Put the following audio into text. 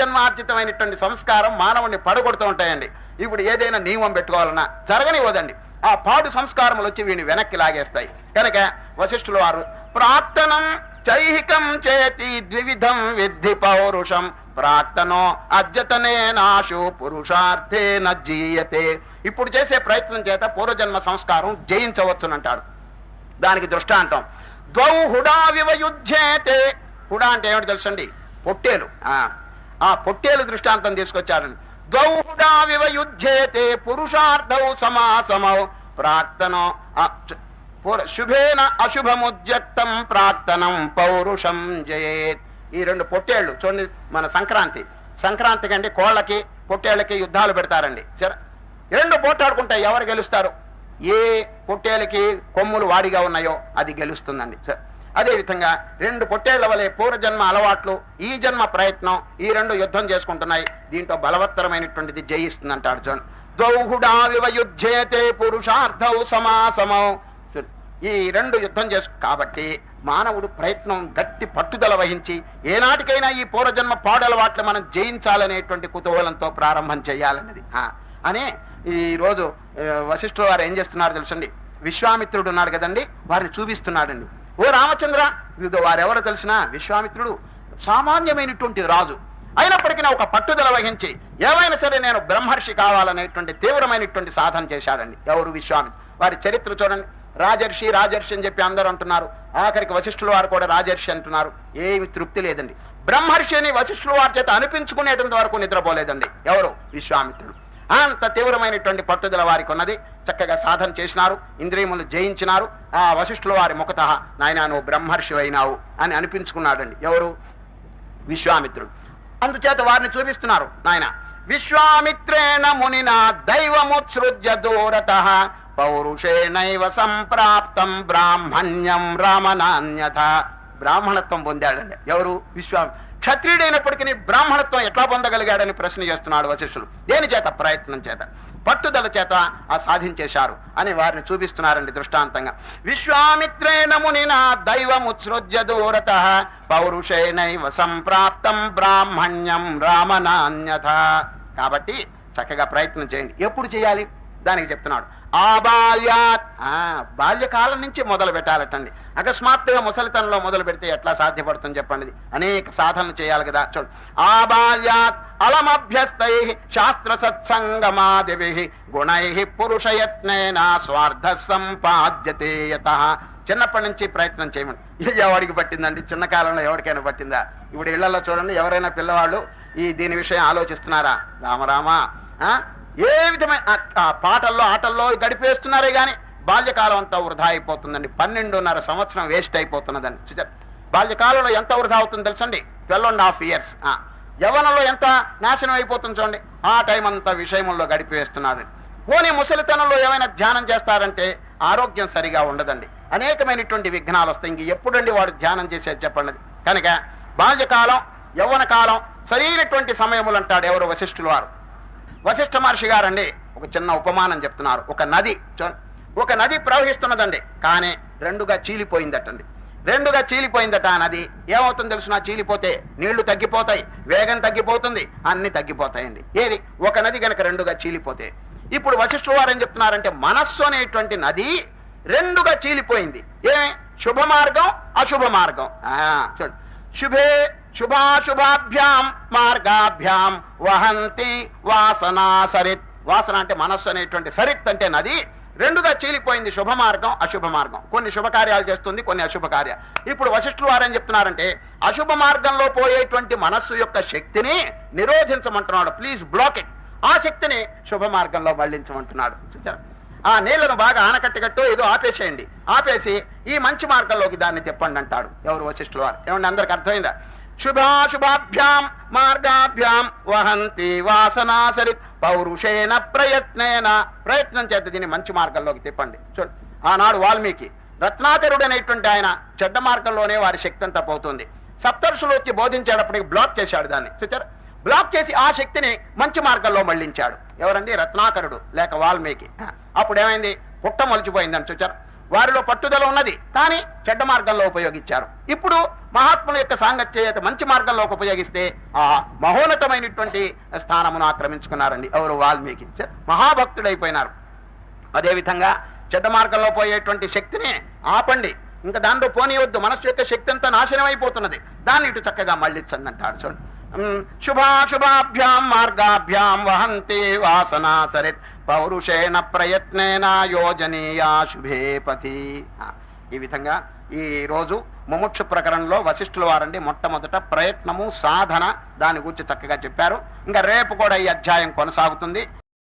పూర్వజన్మార్జితమైనటువంటి సంస్కారం మానవుడిని పడగొడుతూ ఉంటాయండి. ఇప్పుడు ఏదైనా నియమం పెట్టుకోవాలన్నా జరగనివ్వదండి. ఆ పాడు సంస్కారములు వచ్చి వీడిని వెనక్కి లాగేస్తాయి. కనుక వశిష్ఠుల వారు ప్రాక్తనం చైహికం చేతి ద్వివిధం విద్ధి పౌరుషం ప్రాక్తనో అద్యతనే నాశు పురుషార్థే నజ్జీయతే. ఇప్పుడు చేసే ప్రయత్నం చేత పూర్వజన్మ సంస్కారం జయించవచ్చునంటాడు. దానికి దృష్టాంతం ద్వౌ హుడా వివయుధ్యేతే. హుడా అంటే ఏమిటి తెలుసండి? పొట్టేలు. ఆ పొట్టేలు దృష్టాంతం తీసుకొచ్చారండి. ద్వౌ హుడా వివయుధ్యేతే పురుషార్థౌ సమాసమౌ ప్రాక్తనో శుభేన అశుభముద్యక్తం ప్రాక్తనం పౌరుషం జయేత్. ఈ రెండు పొట్టేళ్లు చూడండి, మన సంక్రాంతి కంటే కోళ్ళకి పొట్టేళ్లకి యుద్ధాలు పెడతారండి. రెండు పోట్లాడుకుంటాయి, ఎవరు గెలుస్తారు? ఏ పొట్టేలకి కొమ్ములు వాడిగా ఉన్నాయో అది గెలుస్తుందండి. అదేవిధంగా రెండు పొట్టేళ్ల వలె పూర్వజన్మ అలవాట్లు, ఈ జన్మ ప్రయత్నం, ఈ రెండు యుద్ధం చేసుకుంటున్నాయి. దీంట్లో బలవత్తరమైనటువంటిది జయిస్తుందంటాడు. చూడండి, ద్వౌహుడా వివయుధ్యేతే పురుషార్థౌ సమాసమౌ. ఈ రెండు యుద్ధం కాబట్టి మానవుడు ప్రయత్నం గట్టి పట్టుదల వహించి ఏనాటికైనా ఈ పూర్వజన్మ పాడలవాట్లు మనం జయించాలనేటువంటి కుతూహలంతో ప్రారంభం చేయాలన్నది అని ఈ రోజు వశిష్ఠుల వారు ఏం చేస్తున్నారు తెలుసండి? విశ్వామిత్రుడు ఉన్నాడు కదండి, వారిని చూపిస్తున్నాడండి. ఓ రామచంద్ర, వారెవరో తెలిసిన విశ్వామిత్రుడు సామాన్యమైనటువంటి రాజు అయినప్పటికీ ఒక పట్టుదల వహించి ఏమైనా సరే నేను బ్రహ్మర్షి కావాలనేటువంటి తీవ్రమైనటువంటి సాధన చేశాడండి. ఎవరు? విశ్వామిత్రుడు. వారి చరిత్ర చూడండి. రాజర్షి అని చెప్పి అందరూ అంటున్నారు. ఆఖరికి వశిష్ఠుల వారు కూడా రాజర్షి అంటున్నారు. ఏమి తృప్తి లేదండి. బ్రహ్మర్షి అని వశిష్ఠుల వారి చేత అనిపించుకునేటంత వరకు నిద్రపోలేదండి. ఎవరు? విశ్వామిత్రుడు. అంత తీవ్రమైనటువంటి పట్టుదల వారికి ఉన్నది. చక్కగా సాధన చేసినారు, ఇంద్రియములు జయించినారు. ఆ వశిష్ఠుల వారి ముఖత నాయన నువ్వు బ్రహ్మర్షి అయినావు అని అనిపించుకున్నాడండి. ఎవరు? విశ్వామిత్రుడు. అందుచేత వారిని చూపిస్తున్నారు. నాయన విశ్వామిత్రేణ మునినా దైవముత్సృజ్య దూరతః పౌరుషేనైవ సంప్రాప్తం బ్రాహ్మణ్యం రామనాన్యథ. బ్రాహ్మణత్వం పొందాడండి. ఎవరు? విశ్వామిత్రుడు. క్షత్రియుడైనప్పటికీ బ్రాహ్మణత్వం ఎట్లా పొందగలిగాడని ప్రశ్న చేస్తున్నాడు వశిష్ఠులు. దేని చేత? ప్రయత్నం చేత, పట్టుదల చేత ఆ సాధించేశారు అని వారిని చూపిస్తున్నారండి దృష్టాంతంగా. విశ్వామిత్రేణ మునినా దైవముత్సృజ్య దూరతః పౌరుషేనైవ సంప్రాప్తం బ్రాహ్మణ్యం రామనాన్యథ. కాబట్టి చక్కగా ప్రయత్నం చేయండి. ఎప్పుడు చేయాలి దానికి చెప్తున్నాడు. ఆబాల్యాత్, బాల్యకాలం నుంచి మొదలు పెట్టాలటండి. అకస్మాత్తుగా ముసలితనంలో మొదలు పెడితే ఎట్లా సాధ్యపడుతుంది చెప్పండి? అనేక సాధనలు చేయాలి కదా. చూడండి, ఆబాల్యాత్ అలమభ్యస్తై శాస్త్ర సత్సంగమాదిభిః గుణైః పురుషయత్నేన స్వార్థ సంపాద్యతే యతః. చిన్నప్పటి నుంచి ప్రయత్నం చేయమని. ఎవరికి పట్టిందండి? చిన్న కాలంలో ఎవరికైనా పట్టిందా? ఇప్పుడు ఇళ్లలో చూడండి, ఎవరైనా పిల్లవాళ్ళు దీని విషయం ఆలోచిస్తున్నారా? రామరామా, ఏ విధమైన పాటల్లో ఆటల్లో గడిపేస్తున్నారే గాని బాల్యకాలం అంతా వృధా అయిపోతుందండి. 12.5 సంవత్సరం వేస్ట్ అయిపోతున్నదండి. చూచారు, బాల్యకాలంలో ఎంత వృధా అవుతుంది తెలుసండి? 12.5 years. యవ్వనంలో ఎంత నాశనం అయిపోతుంది చూడండి. ఆ టైం అంతా విషయంలో గడిపేస్తున్నాడు. పోనీ ముసలితనంలో ఏమైనా ధ్యానం చేస్తారంటే ఆరోగ్యం సరిగా ఉండదండి. అనేకమైనటువంటి విఘ్నాలు వస్తాయి. ఇంక ఎప్పుడండి వాడు ధ్యానం చేసేది చెప్పండి? కనుక బాల్యకాలం, యవ్వన కాలం సరైనటువంటి సమయములు అంటాడు ఎవరు? వశిష్ఠుల వారు. వశిష్ఠ మహర్షి గారండి ఒక చిన్న ఉపమానం చెప్తున్నారు. ఒక నది ప్రవహిస్తున్నదండి, కానీ రెండుగా చీలిపోయిందటండి. రెండుగా చీలిపోయిందట ఆ నది. ఏమవుతుంది తెలుసునా? చీలిపోతే నీళ్లు తగ్గిపోతాయి, వేగం తగ్గిపోతుంది, అన్ని తగ్గిపోతాయండి. ఏది? ఒక నది గనక రెండుగా చీలిపోతే. ఇప్పుడు వశిష్ఠుల వారు ఏం చెప్తున్నారంటే మనస్సు అనేటువంటి నది రెండుగా చీలిపోయింది. ఏమి? శుభ మార్గం, అశుభ మార్గం. చూడండి, శుభాశుభాభ్యాం మార్గాభ్యాం వహంతి వాసనా సరిత్. వాసన అంటే మనస్సు అనేటువంటి సరిత్ అంటే నది రెండుగా చీలిపోయింది. శుభ మార్గం, అశుభ మార్గం. కొన్ని శుభకార్యాలు చేస్తుంది, కొన్ని అశుభ కార్యాలు. ఇప్పుడు వశిష్ఠులు వారు ఏం చెప్తున్నారంటే అశుభ మార్గంలో పోయేటువంటి మనస్సు యొక్క శక్తిని నిరోధించమంటున్నాడు. Please black it. ఆ శక్తిని శుభ మార్గంలో మళ్లించమంటున్నాడు. చూచారా? ఆ నీళ్లను బాగా ఆనకట్టుగట్టు ఏదో ఆపేసేయండి, ఆపేసి ఈ మంచి మార్గంలోకి దాన్ని తిప్పండి అంటాడు ఎవరు? వశిష్ఠుల వారు. ఏమండి, అందరికి అర్థమైందా? శుభాశుభాభ్యాం మార్గాభ్యాం వహంతి వాసనా సరిత్ పౌరుషేణ ప్రయత్నేన. ప్రయత్నం చేత దీన్ని మంచి మార్గంలోకి తిప్పండి. చూడండి, ఆనాడు వాల్మీకి రత్నాకరుడు అనేటువంటి ఆయన చెడ్డ మార్గంలోనే వారి శక్తి అంతా పోతుంది. సప్తర్షులు వచ్చి బోధించేటప్పటికి బ్లాక్ చేశాడు దాన్ని. చూచారు, బ్లాక్ చేసి ఆ శక్తిని మంచి మార్గంలో మళ్లించాడు. ఎవరండి? రత్నాకరుడు లేక వాల్మీకి. అప్పుడు ఏమైంది? పుట్ట మొలిచిపోయిందని. చూచారు, వారిలో పట్టుదల ఉన్నది, కానీ చెడ్డ మార్గంలో ఉపయోగించారు. ఇప్పుడు మహాత్ముల యొక్క సాంగత్యత మంచి మార్గంలోకి ఉపయోగిస్తే ఆ మహోన్నతమైనటువంటి స్థానమును ఆక్రమించుకున్నారండి. ఎవరు? వాల్మీకి మహాభక్తుడైపోయినారు. అదేవిధంగా చెడ్డ మార్గంలో పోయేటువంటి శక్తిని ఆపండి, ఇంకా దాంట్లో పోనీయవద్దు, మనస్సు యొక్క శక్తి అంతా నాశనం అయిపోతున్నది, దాన్ని ఇటు చక్కగా మళ్ళించండి అంటాడు. చూడండి, శుభాశుభాభ్యాం మార్గాభ్యాం వహంతి వాసనా సరిత్ పౌరుషేణ ప్రయత్నేన యోజనీయా శుభే పథి. ఈ విధంగా ఈ రోజు ముముక్షు ప్రకరణంలో వశిష్ఠుల వారండి మొట్టమొదట ప్రయత్నము సాధన దాని గురించి చక్కగా చెప్పారు. ఇంకా రేపు కూడా ఈ అధ్యాయం కొనసాగుతుంది.